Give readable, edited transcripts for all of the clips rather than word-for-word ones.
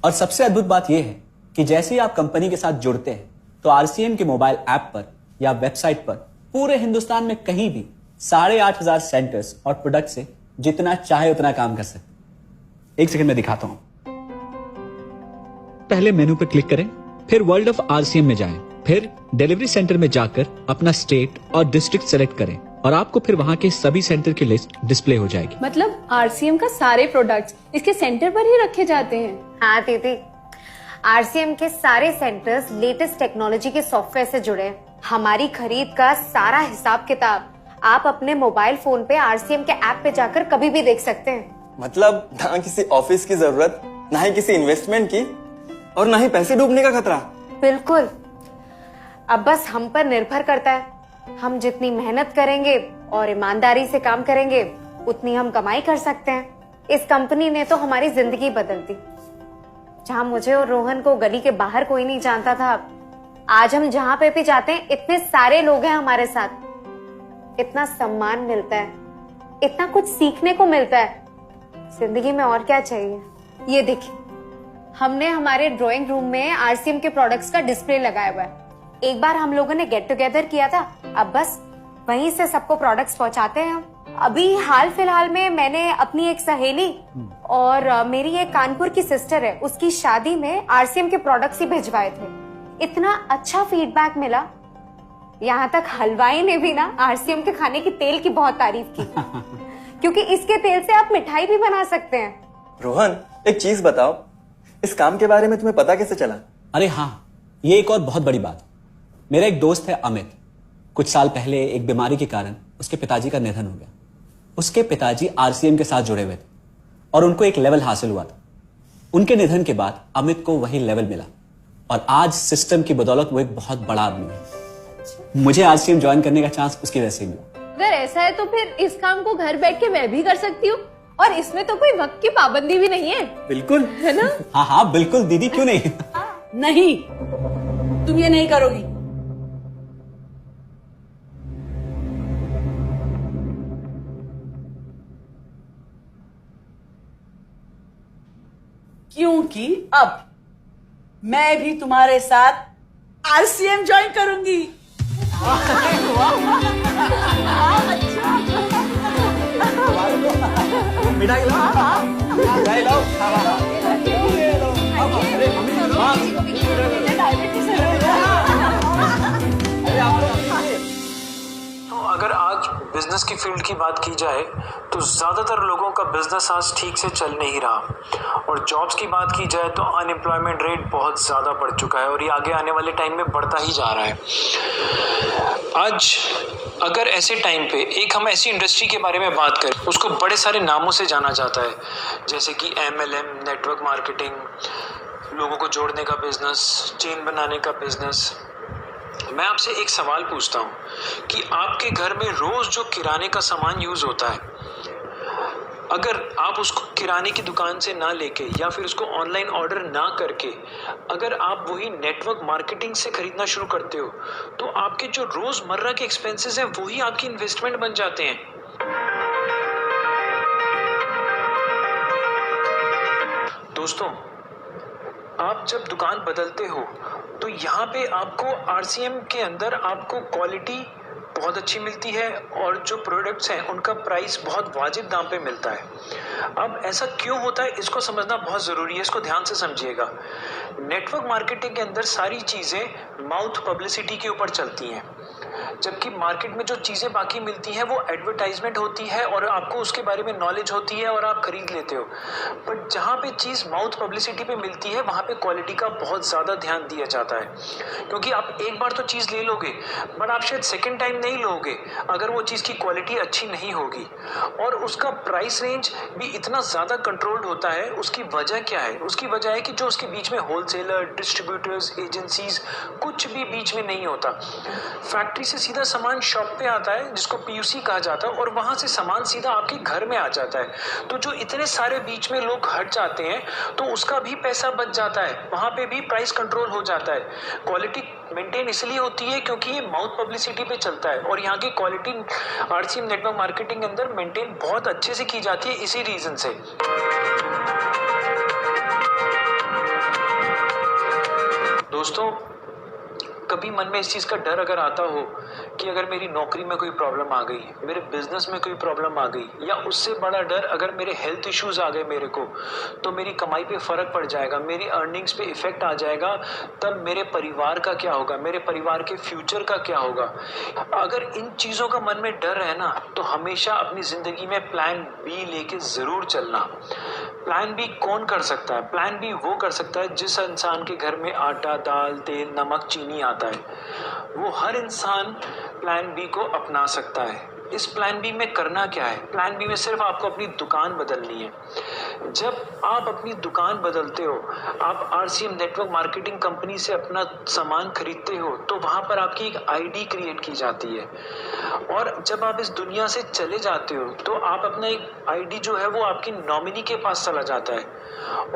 और सबसे अद्भुत बात यह है कि जैसे ही आप कंपनी के साथ जुड़ते हैं तो आरसीएम के मोबाइल ऐप पर या वेबसाइट पर पूरे हिंदुस्तान में कहीं भी 8,500 सेंटर्स और प्रोडक्ट से जितना चाहे उतना काम कर सकते हैं। एक सेकंड में दिखाता हूं। पहले मेनू पर क्लिक करें, फिर वर्ल्ड ऑफ आरसीएम में जाएं, फिर डिलीवरी सेंटर में जाकर अपना स्टेट और डिस्ट्रिक्ट सेलेक्ट करें और आपको फिर वहां के सभी सेंटर की लिस्ट डिस्प्ले हो जाएगी। मतलब आरसीएम का सारे प्रोडक्ट्स इसके सेंटर पर ही रखे जाते हैं। हाँ दीदी, आरसीएम के सारे सेंटर्स लेटेस्ट टेक्नोलॉजी के सॉफ्टवेयर से जुड़े हैं। हमारी खरीद का सारा हिसाब किताब आप अपने मोबाइल फोन पे आरसीएम के ऐप पे जाकर कभी भी देख सकते हैं। मतलब ना किसी ऑफिस की जरूरत, ना ही किसी इन्वेस्टमेंट की, और ना ही पैसे डूबने का खतरा। बिल्कुल। अब बस हम पर निर्भर करता है। हम जितनी मेहनत करेंगे और ईमानदारी से काम करेंगे उतनी हम कमाई कर सकते हैं। इस कंपनी ने तो हमारी जिंदगी बदल दी। जहां मुझे और रोहन को गली के बाहर कोई नहीं जानता था, आज हम जहां पे भी जाते हैं इतने सारे लोग हैं हमारे साथ। इतना सम्मान मिलता है, इतना कुछ सीखने को मिलता है। जिंदगी में और क्या चाहिए। ये देखिए, हमने हमारे ड्राइंग रूम में आरसीएम के प्रोडक्ट्स का डिस्प्ले लगाया हुआ है। एक बार हम लोगों ने गेट टुगेदर किया था, अब बस वहीं से सबको प्रोडक्ट्स पहुंचाते हैं हम। अभी हाल फिलहाल में मैंने अपनी एक सहेली और मेरी एक कानपुर की सिस्टर है, उसकी शादी में आरसीएम के प्रोडक्ट्स ही भिजवाए थे। इतना अच्छा फीडबैक मिला, यहाँ तक हलवाई ने भी ना आरसीएम के खाने की तेल की बहुत तारीफ की क्योंकि इसके तेल से आप मिठाई भी बना सकते हैं। रोहन, एक चीज बताओ, इस काम के बारे में तुम्हें पता कैसे चला? अरे हाँ, ये एक और बहुत बड़ी बात। मेरा एक दोस्त है अमित, कुछ साल पहले एक बीमारी के कारण उसके पिताजी का निधन हो गया। उसके पिताजी आरसीएम के साथ जुड़े हुए थे और उनको एक लेवल हासिल हुआ था। उनके निधन के बाद अमित को वही लेवल मिला और आज सिस्टम की बदौलत वो एक बहुत बड़ा आदमी है। मुझे आरसीएम ज्वाइन करने का चांस उसकी वजह से मिला। अगर ऐसा है तो फिर इस काम को घर बैठ के मैं भी कर सकती हूँ और इसमें तो कोई वक्त की पाबंदी भी नहीं है। बिल्कुल, है ना? हाँ हाँ बिल्कुल दीदी, क्यों नहीं। नहीं, तुम ये नहीं करोगी। क्योंकि अब मैं भी तुम्हारे साथ आरसीएम ज्वाइन करूंगी। मिठाई लाओ, मिठाई लाओ। तो अगर आज बिजनेस की फील्ड की बात की जाए तो ज़्यादातर लोगों का बिजनेस आज ठीक से चल नहीं रहा, और जॉब्स की बात की जाए तो अनएम्प्लॉयमेंट रेट बहुत ज़्यादा बढ़ चुका है और ये आगे आने वाले टाइम में बढ़ता ही जा रहा है। आज अगर ऐसे टाइम पे एक हम ऐसी इंडस्ट्री के बारे में बात करें, उसको बड़े सारे नामों से जाना जाता है, जैसे कि MLM, नेटवर्क मार्केटिंग, लोगों को जोड़ने का बिजनेस, चेन बनाने का बिजनेस। मैं आपसे एक सवाल पूछता हूँ कि आपके घर में रोज जो किराने का सामान यूज होता है, अगर आप उसको किराने की दुकान से ना लेके या फिर उसको ऑनलाइन ऑर्डर ना करके अगर आप वही नेटवर्क मार्केटिंग से खरीदना शुरू करते हो, तो आपके जो रोजमर्रा के एक्सपेंसेस हैं वही आपकी इन्वेस्टमेंट बन जाते हैं। दोस्तों, आप जब दुकान बदलते हो तो यहाँ पे आपको आरसीएम के अंदर आपको क्वालिटी बहुत अच्छी मिलती है और जो प्रोडक्ट्स हैं उनका प्राइस बहुत वाजिब दाम पे मिलता है। अब ऐसा क्यों होता है इसको समझना बहुत ज़रूरी है, इसको ध्यान से समझिएगा। नेटवर्क मार्केटिंग के अंदर सारी चीज़ें माउथ पब्लिसिटी के ऊपर चलती हैं, जबकि मार्केट में जो चीज़ें बाकी मिलती हैं वो एडवर्टाइजमेंट होती है और आपको उसके बारे में नॉलेज होती है और आप खरीद लेते हो। बट जहाँ पे चीज़ माउथ पब्लिसिटी पे मिलती है वहाँ पे क्वालिटी का बहुत ज़्यादा ध्यान दिया जाता है, क्योंकि आप एक बार तो चीज़ ले लोगे बट आप शायद सेकेंड टाइम नहीं लोगे अगर वो चीज़ की क्वालिटी अच्छी नहीं होगी। और उसका प्राइस रेंज भी इतना ज़्यादा कंट्रोल्ड होता है। उसकी वजह क्या है? उसकी वजह है कि जो उसके बीच में होलसेलर, डिस्ट्रीब्यूटर्स, एजेंसीज, कुछ भी बीच में नहीं होता। फैक्ट्री से सीधा सामान शॉप पे आता है जिसको पीयूसी कहा जाता है और वहाँ से सामान सीधा आपके घर में आ जाता है। तो जो इतने सारे बीच में लोग हट जाते हैं तो उसका भी पैसा बच जाता है, वहाँ पे भी प्राइस कंट्रोल हो जाता है। क्वालिटी मेंटेन इसलिए होती है क्योंकि ये माउथ पब्लिसिटी पे चलता है और यहाँ की क्वालिटी आरसीएम नेटवर्क मार्केटिंग के अंदर मेंटेन बहुत अच्छे से की जाती है इसी रीजन से। दोस्तों, कभी मन में इस चीज़ का डर अगर आता हो कि अगर मेरी नौकरी में कोई प्रॉब्लम आ गई, मेरे बिजनेस में कोई प्रॉब्लम आ गई, या उससे बड़ा डर अगर मेरे हेल्थ इश्यूज आ गए मेरे को, तो मेरी कमाई पे फ़र्क पड़ जाएगा, मेरी अर्निंग्स पे इफ़ेक्ट आ जाएगा, तब मेरे परिवार का क्या होगा, मेरे परिवार के फ्यूचर का क्या होगा। अगर इन चीज़ों का मन में डर है ना, तो हमेशा अपनी ज़िंदगी में प्लान बी लेके ज़रूर चलना। प्लान बी कौन कर सकता है? प्लान बी वो कर सकता है जिस इंसान के घर में आटा, दाल, तेल, नमक, चीनी आता है। वो हर इंसान प्लान बी को अपना सकता है। इस प्लान बी में करना क्या है? प्लान बी में सिर्फ आपको अपनी दुकान बदलनी है। जब आप अपनी दुकान बदलते हो, आप आरसीएम नेटवर्क मार्केटिंग कंपनी से अपना सामान खरीदते हो, तो वहाँ पर आपकी एक आईडी क्रिएट की जाती है। और जब आप इस दुनिया से चले जाते हो, तो आप अपना एक आईडी जो है वो आपकी नॉमिनी के पास चला जाता है,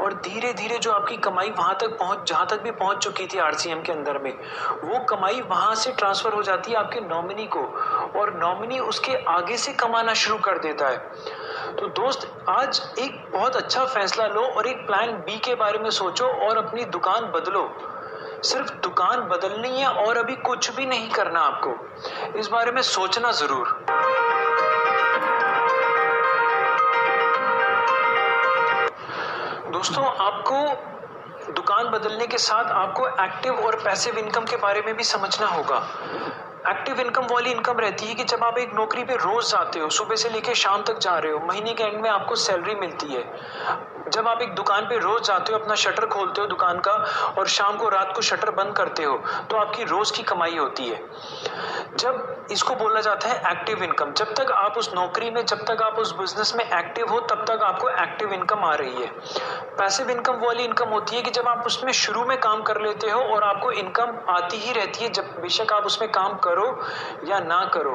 और धीरे धीरे जो आपकी कमाई वहाँ तक जहाँ तक भी पहुँच चुकी थी आरसीएम के अंदर में, वो कमाई वहाँ से ट्रांसफ़र हो जाती है आपके नॉमिनी को, और नॉमिनी उसके आगे से कमाना शुरू कर देता है। तो दोस्त, आज एक बहुत अच्छा फैसला लो और एक प्लान बी के बारे में सोचो और अपनी दुकान बदलो। सिर्फ दुकान बदलनी है और अभी कुछ भी नहीं करना आपको। इस बारे में सोचना ज़रूर। दोस्तों, आपको दुकान बदलने के साथ आपको एक्टिव और पैसिव इनकम के बारे में भी समझना होगा। एक्टिव इनकम वाली इनकम रहती है कि जब आप एक नौकरी पे रोज जाते हो, सुबह से लेकर शाम तक जा रहे हो, महीने के एंड में आपको सैलरी मिलती है। जब आप एक दुकान पे रोज जाते हो, अपना शटर खोलते हो दुकान का, और शाम को रात को शटर बंद करते हो, तो आपकी रोज की कमाई होती है। जब इसको बोला जाता है एक्टिव इनकम। जब तक आप उस नौकरी में, जब तक आप उस बिजनेस में एक्टिव हो, तब तक आपको एक्टिव इनकम आ रही है। पैसिव इनकम वाली इनकम होती है कि जब आप उसमें शुरू में काम कर लेते हो और आपको इनकम आती ही रहती है, जब बेशक आप उसमें काम करो या ना करो।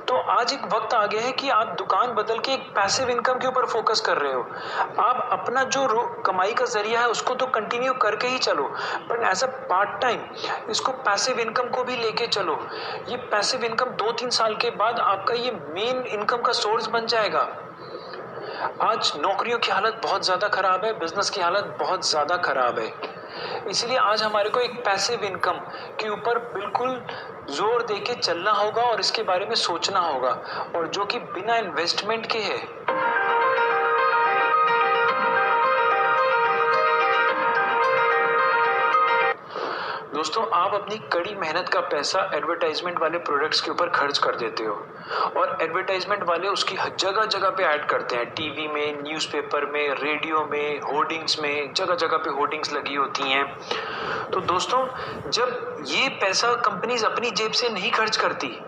तो आज एक वक्त आ गया है कि आप दुकान बदल के एक पैसिव इनकम के ऊपर फोकस कर रहे हो। आप अपना जो कमाई का जरिया है उसको तो कंटिन्यू करके ही चलो, but as a part time इसको पैसिव इनकम को भी लेके चलो। ये पैसिव इनकम 2-3 साल के बाद आपका ये मेन इनकम का सोर्स बन जाएगा। आज नौकरियों की हालत बहुत ज़्यादा ख़राब है, बिजनेस की हालत बहुत ज़्यादा ख़राब है, इसलिए आज हमारे को एक पैसिव इनकम के ऊपर बिल्कुल जोर देके चलना होगा और इसके बारे में सोचना होगा, और जो कि बिना इन्वेस्टमेंट के है। दोस्तों, आप अपनी कड़ी मेहनत का पैसा एडवर्टाइजमेंट वाले प्रोडक्ट्स के ऊपर खर्च कर देते हो, और एडवर्टाइजमेंट वाले उसकी जगह जगह पे ऐड करते हैं। टीवी में, न्यूज़पेपर में, रेडियो में, होर्डिंग्स में, जगह जगह पे होर्डिंग्स लगी होती हैं। तो दोस्तों, जब ये पैसा कंपनीज अपनी जेब से नहीं खर्च करती,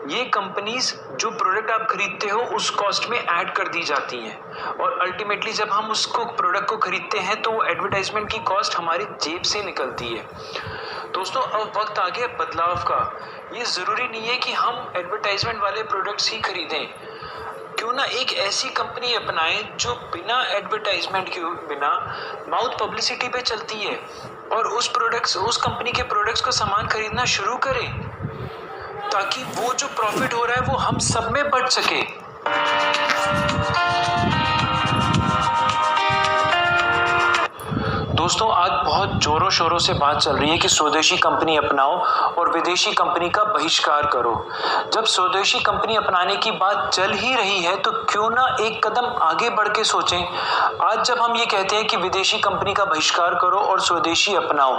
ये कंपनीज जो प्रोडक्ट आप खरीदते हो उस कॉस्ट में ऐड कर दी जाती हैं, और अल्टीमेटली जब हम उसको प्रोडक्ट को खरीदते हैं तो एडवर्टाइजमेंट की कॉस्ट हमारी जेब से निकलती है। दोस्तों, अब वक्त आ गया बदलाव का। ये ज़रूरी नहीं है कि हम एडवर्टाइजमेंट वाले प्रोडक्ट्स ही खरीदें। क्यों ना एक ऐसी कंपनी अपनाएं जो बिना एडवर्टाइजमेंट के, बिना माउथ पब्लिसिटी पे चलती है, और उस कंपनी के प्रोडक्ट्स को सामान खरीदना शुरू करें, ताकि वो जो प्रॉफिट हो रहा है वो हम सब में बढ़ सके। दोस्तों, आज बहुत जोरों शोरों से बात चल रही है कि स्वदेशी कंपनी अपनाओ और विदेशी कंपनी का बहिष्कार करो। जब स्वदेशी कंपनी अपनाने की बात चल ही रही है, तो क्यों ना एक कदम आगे बढ़ के सोचें। आज जब हम ये कहते हैं कि विदेशी कंपनी का बहिष्कार करो और स्वदेशी अपनाओ,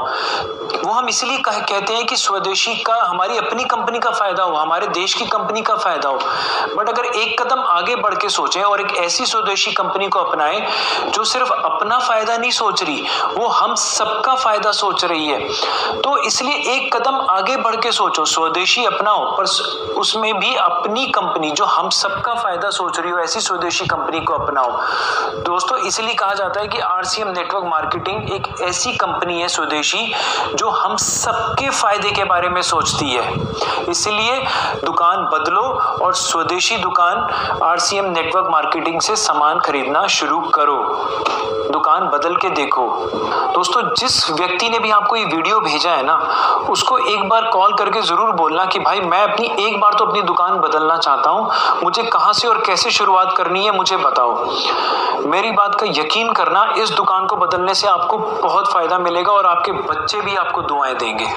वो हम इसलिए कहते हैं कि स्वदेशी का हमारी अपनी कंपनी का फायदा हो, हमारे देश की कंपनी का फायदा हो। बट अगर एक कदम आगे बढ़ के सोचें और एक ऐसी स्वदेशी कंपनी को अपनाएं जो सिर्फ अपना फायदा नहीं सोच रही, वो हम सबका फायदा सोच रही है, तो इसलिए एक कदम आगे बढ़ के सोचो, स्वदेशी अपनाओ, पर उसमें भी अपनी कंपनी जो हम सबका फायदा सोच रही हो, ऐसी स्वदेशी कंपनी को अपनाओ। दोस्तों, इसलिए कहा जाता है कि आरसीएम नेटवर्क मार्केटिंग एक ऐसी कंपनी है स्वदेशी जो हम सबके फायदे के बारे में सोचती है। इसलिए दुकान बदलो और स्वदेशी दुकान आरसीएम नेटवर्क मार्केटिंग से सामान खरीदना शुरू करो। दुकान बदल के देखो। दोस्तों, जिस व्यक्ति ने भी आपको ये वीडियो भेजा है ना, उसको एक बार कॉल करके जरूर बोलना कि भाई मैं एक बार तो अपनी दुकान बदलना चाहता हूँ, मुझे कहाँ से और कैसे शुरुआत करनी है मुझे बताओ। मेरी बात का यकीन करना, इस दुकान को बदलने से आपको बहुत फायदा मिलेगा और आपके बच्चे भी आपको दुआएं देंगे।